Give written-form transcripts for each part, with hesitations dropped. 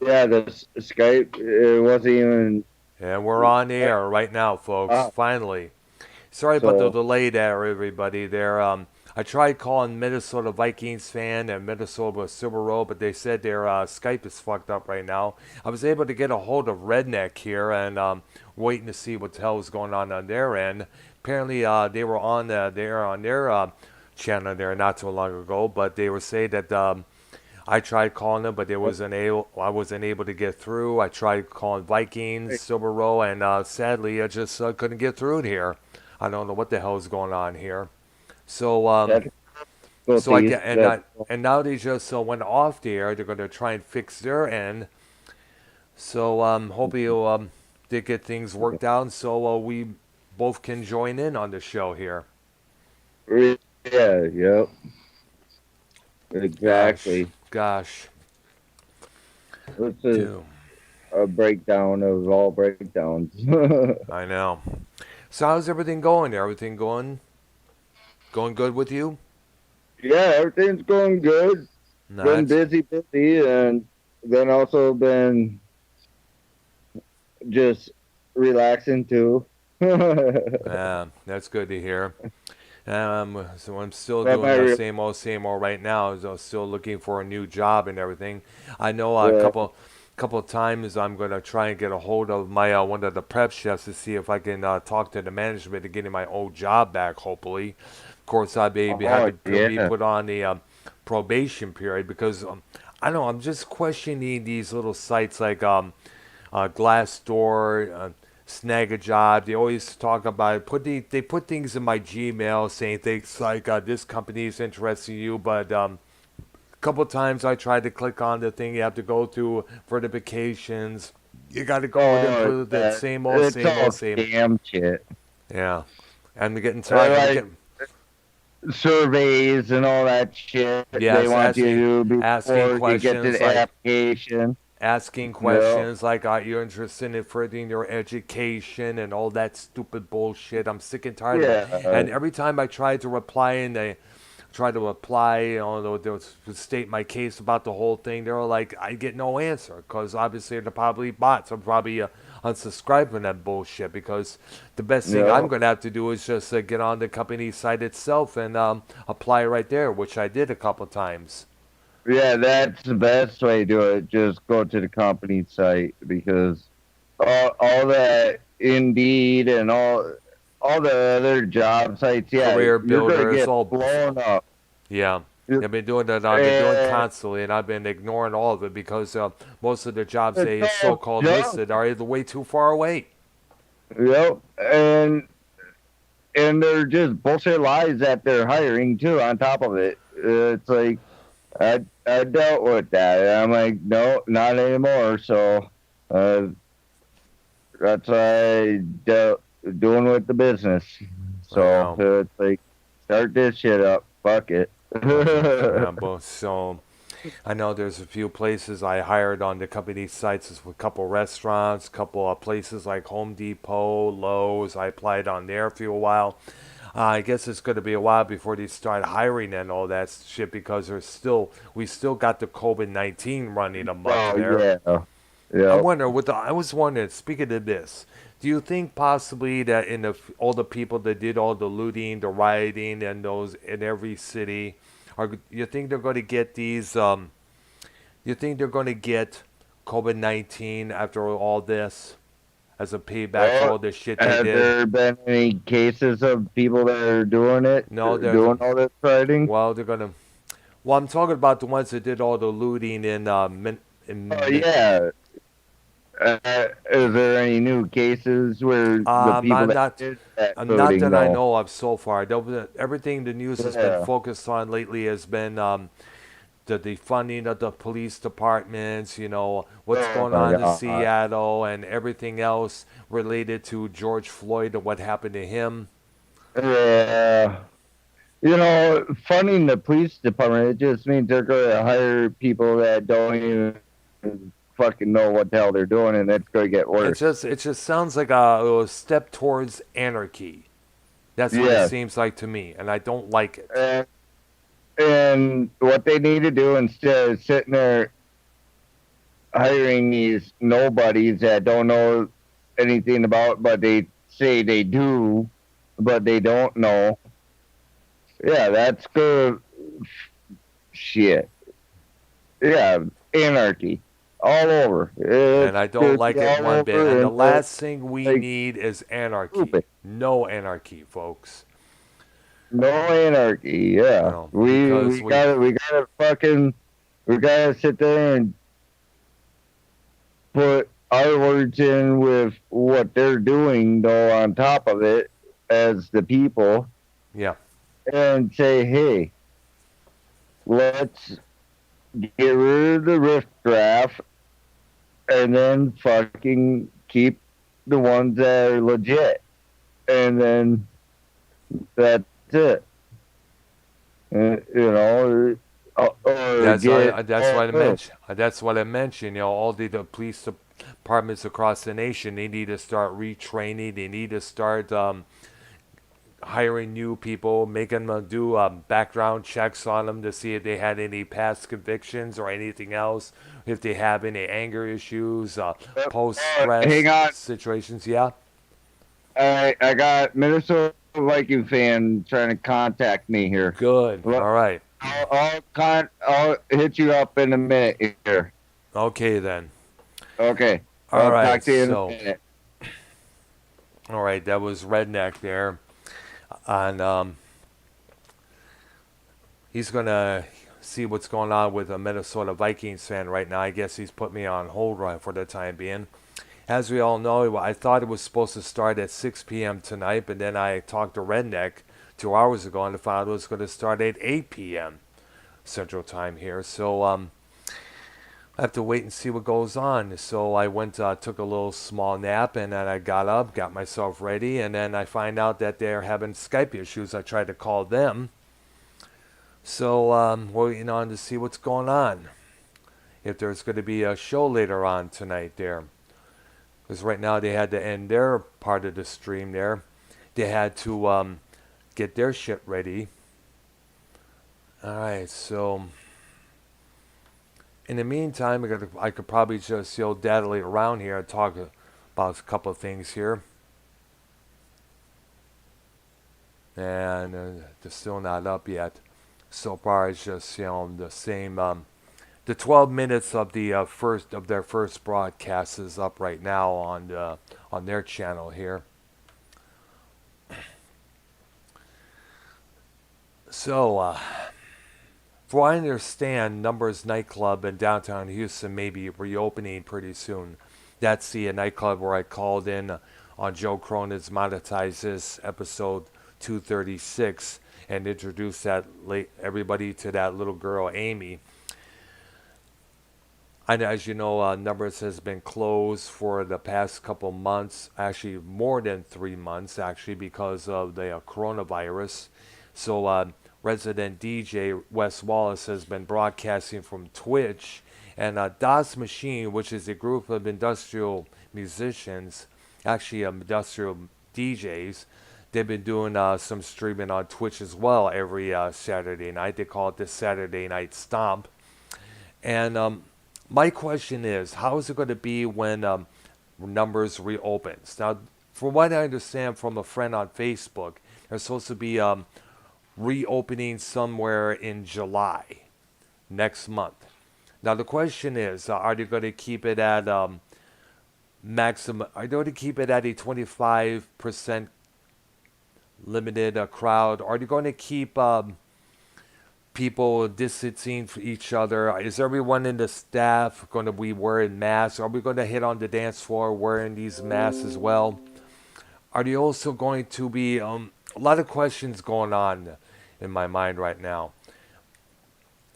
Yeah, the Skype, it wasn't even. And we're on the air right now, folks. Uh, Finally. Sorry about the so delay there, everybody. There, I tried calling Minnesota Vikings fan and Minnesota Silver Road, but they said their Skype is fucked up right now. I was able to get a hold of Redneck here and waiting to see what the hell is going on their end. Apparently, they were on their channel there not too long ago, but they were saying that I tried calling them, but I wasn't able to get through. I tried calling Vikings, Silver Row, and sadly, I just couldn't get through here. I don't know what the hell is going on here. So, so I difficulties get that. and now they just went off the air. They're going to try and fix their end. So, hopefully, they get things worked out, so we both can join in on the show here. Yeah, yep, Gosh, exactly. gosh, This is too. a breakdown of all breakdowns. I know. So, how's everything going there? Everything going good with you? Yeah, everything's going good. No, Been that's busy, busy, and then also been just relaxing too. But that's good to hear. So I'm still doing the my same old right now. So I'm still looking for a new job and everything. I know a uh, couple of times I'm gonna try and get a hold of my one of the prep chefs to see if I can talk to the management to getting my old job back. Hopefully, of course I may have oh to be yeah, put on the probation period because I don't know. I'm just questioning these little sites like Glassdoor, snag a job. They always talk about they put things in my Gmail saying things like this company is interested in you, but a couple times I tried to click on the thing. You have to go through verifications. You got to go and oh put that yeah. same old, It's same all old, same. scam shit. Yeah, I'm getting tired. I'm Like getting surveys and all that shit they yes, want you to do asking before you get to questions the like application. asking Yeah, questions like, are you interested in furthering your education and all that stupid bullshit? I'm sick and tired of it. yeah, And every time I try to reply and they try to apply, you know, to state my case about the whole thing, they're like, I get no answer because obviously they're probably bots. I'm probably unsubscribed from that bullshit because the best thing yeah. I'm going to have to do is just get on the company site itself and apply right there, which I did a couple times. Yeah, that's the best way to do it. Just go to the company site because all that Indeed and all the other job sites, yeah, Career you're gonna builders, get all blown up. yeah. You- I've been doing that. I've been doing And constantly, and I've been ignoring all of it because most of the jobs it's they all so-called junk. listed are either way too far away. Yep. And they're just bullshit lies that they're hiring too. On top of it, it's like I dealt with that. And I'm like, no, not anymore. So uh, that's why I dealt doing with the business. I So know. it's like start this shit up. Fuck it. Yeah, but so I know there's a few places I hired on the company sites. A couple restaurants, a couple of places like Home Depot, Lowe's. I applied on there for a while. I guess it's going to be a while before they start hiring and all that shit because we still got the COVID-19 running amok Oh there. yeah. Yep. I was wondering, speaking of this, do you think possibly that all the people that did all the looting, the rioting, and those in every city, you think they're going to get these? You think they're going to get COVID-19 after all this as a payback for Well, all the shit they have did? there been any cases of people that are doing it, No, doing all this fighting? they're gonna. Well, I'm talking about the ones that did all the looting Oh in yeah. Is there any new cases where the people I'm that not. did that Not voting that I know? know of so far. Everything the news has been Yeah. focused on lately has been the defunding of the police departments. You know what's Oh going my on in god. Seattle and everything else related to George Floyd and what happened to him. Yeah. Funding the police department, it just means they're going to hire people that don't even fucking know what the hell they're doing, and it's going to get worse. It just sounds like a step towards anarchy. That's what it Yes. seems like to me, and I don't like it. And, and what they need to do instead of sitting there hiring these nobodies that don't know anything about, but they say they do, but they don't know. Yeah, that's good shit. Yeah, anarchy all over. And It's I don't gonna be like it all one bit. over, And the and last thing we like need is anarchy. stupid. No anarchy, folks. No anarchy. You Yeah, know, we because we we, gotta we gotta fucking we gotta sit there and put our words in with what they're doing, though, on top of it, as the people, yeah, and say, hey, let's get rid of the riff draft and then fucking keep the ones that are legit. And then that's it. You know, or get that's all what I this. mentioned. That's what I mentioned. You know, all the police departments across the nation, they need to start retraining. They need to start hiring new people, making them do background checks on them to see if they had any past convictions or anything else, if they have any anger issues, post Hang stress on. situations. Yeah, I got Minnesota Viking fan trying to contact me here. good. Well, All right. I'll hit you up in a minute here. Okay then. Okay. All I'll right. talk to you in a So, minute. all right, that was Redneck there, and he's gonna see what's going on with a Minnesota Vikings fan right now. I guess he's put me on hold right for the time being. As we all know, I thought it was supposed to start at 6 p.m. tonight, but then I talked to Redneck 2 hours ago and found it was going to start at 8 p.m. Central Time here. So I have to wait and see what goes on. So I went, took a little small nap, and then I got up, got myself ready, and then I find out that they're having Skype issues. I tried to call them. So waiting on to see what's going on. If there's going to be a show later on tonight there. Because right now they had to end their part of the stream there. They had to get their shit ready. Alright, so in the meantime, I could probably just daddle around here and talk about a couple of things here. And they're still not up yet. So far, it's just the same. The 12 minutes of the first of their first broadcast is up right now on their channel here. So, from what I understand, Numbers nightclub in downtown Houston may be reopening pretty soon. That's the nightclub where I called in on Joe Cronin's Monetize This episode 236 and introduced everybody to that little girl Amy. And as you know, Numbers has been closed for the past couple months, actually more than 3 months, actually, because of the coronavirus. So, resident DJ Wes Wallace has been broadcasting from Twitch, and Das Machine, which is a group of industrial musicians, actually industrial DJs, they've been doing some streaming on Twitch as well every Saturday night. They call it the Saturday Night Stomp. And my question is, how is it going to be when Numbers reopens? Now, from what I understand from a friend on Facebook, they're supposed to be reopening somewhere in July next month. Now, the question is, are they going to keep it at maximum? Are they going to keep it at a 25% limited crowd? Are they going to keep people distancing from each other? Is everyone in the staff going to be wearing masks? Are we going to hit on the dance floor wearing these masks as well? Are they also going to be a lot of questions going on in my mind right now?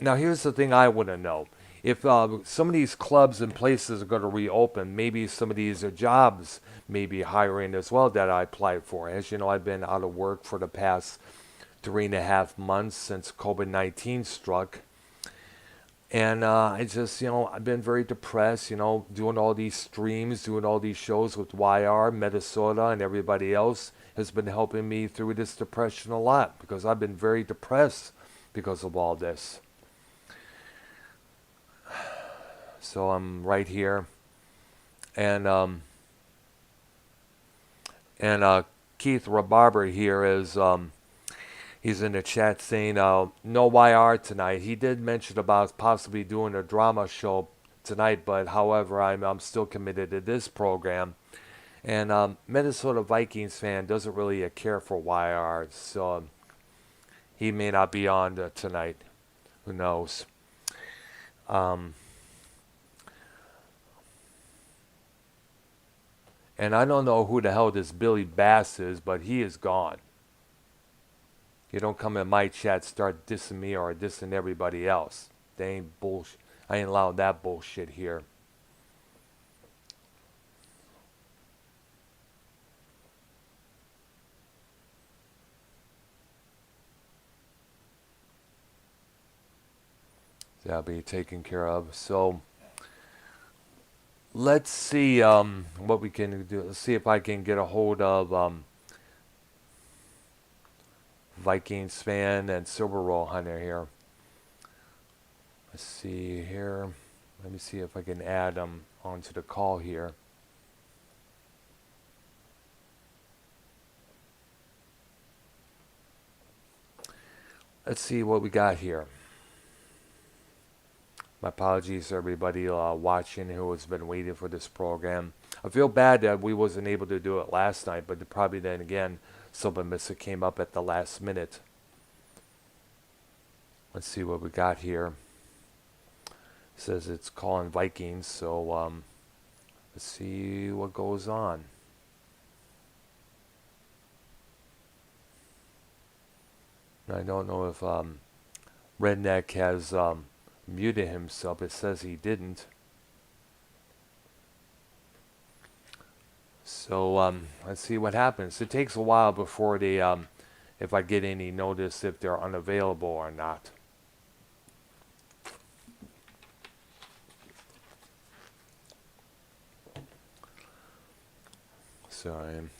Now, here's the thing I want to know. If some of these clubs and places are going to reopen, maybe some of these jobs may be hiring as well that I applied for. As you know, I've been out of work for the past 3.5 months since COVID-19 struck. And I just, I've been very depressed, doing all these streams, doing all these shows with YR, Minnesota, and everybody else has been helping me through this depression a lot because I've been very depressed because of all this. So I'm right here, and Keith Rabarber here is he's in the chat saying no YR tonight. He did mention about possibly doing a drama show tonight, but however, I'm still committed to this program. And Minnesota Vikings fan doesn't really care for YR, so he may not be on tonight. Who knows? Um, and I don't know who the hell this Billy Bass is, but he is gone. You don't come in my chat start dissing me or dissing everybody else. They ain't bullshit. I ain't allowed that bullshit here. That'll be taken care of. So let's see what we can do. Let's see if I can get a hold of Vikings fan and Silver Roll Hunter here. Let's see here. Let me see if I can add them onto the call here. Let's see what we got here. My apologies to everybody watching who has been waiting for this program. I feel bad that we wasn't able to do it last night, but probably then again, something missing came up at the last minute. Let's see what we got here. It says it's calling Vikings, so let's see what goes on. I don't know if Redneck has muted himself. It says he didn't. So let's see what happens. It takes a while before they, if I get any notice if they're unavailable or not.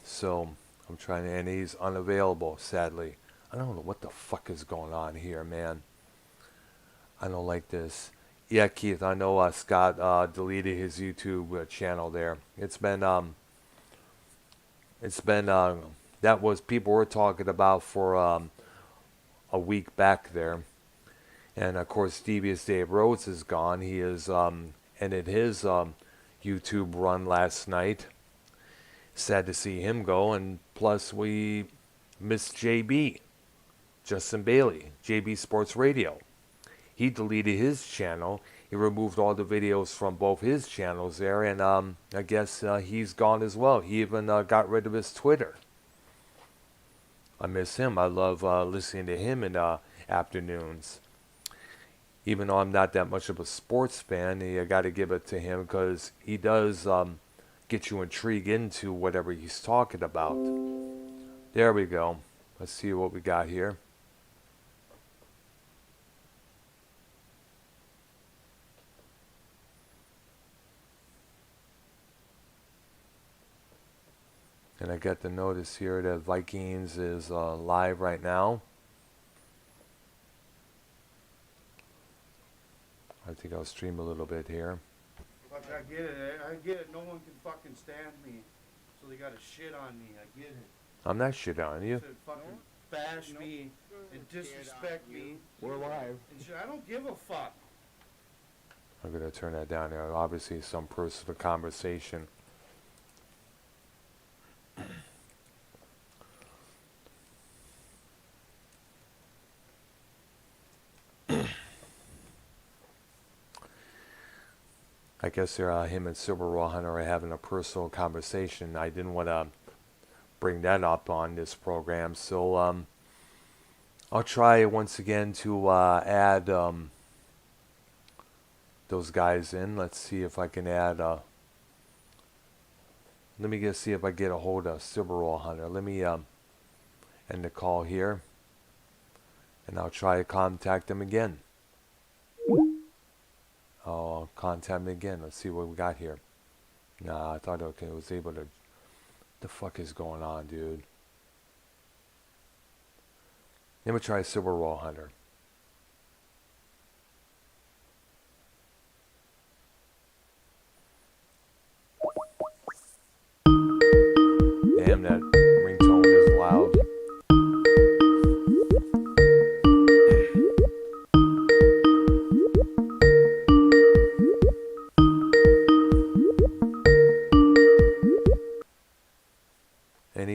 So I'm trying to, and he's unavailable, sadly. I don't know what the fuck is going on here, man. I don't like this. Yeah, Keith, I know Scott deleted his YouTube channel there. That was people were talking about for a week back there. And of course, Devious Dave Rhodes is gone. He is ended his YouTube run last night. Sad to see him go. And plus, we missed JB, Justin Bailey, JB Sports Radio. He deleted his channel. He removed all the videos from both his channels there, and I guess he's gone as well. He even got rid of his Twitter. I miss him. I love listening to him in afternoons. Even though I'm not that much of a sports fan, I got to give it to him because he does get you intrigued into whatever he's talking about. There we go. Let's see what we got here. And I got the notice here that Vikings is live right now. I think I'll stream a little bit here. Fuck, I get it. I get it. No one can fucking stand me. So they gotta shit on me. I get it. I'm not shit on you. To fucking bash me and disrespect me. We're live. And shit. I don't give a fuck. I'm going to turn that down there. Obviously, some personal conversation. I guess him and Silver Raw Hunter are having a personal conversation. I didn't want to bring that up on this program, so I'll try once again to add those guys in. Let's see if I can add. Let me just see if I get a hold of Silver Raw Hunter. Let me end the call here, and I'll try to contact them again. I'll contact him again. Let's see what we got here. Nah, I thought okay, I was able to. The fuck is going on, dude? Let me try Silver Raw Hunter.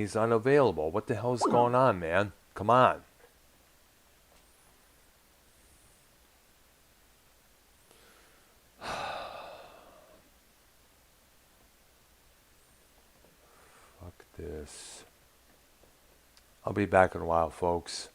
he's unavailable. What the hell's going on, man? Come on. Fuck this. I'll be back in a while, folks.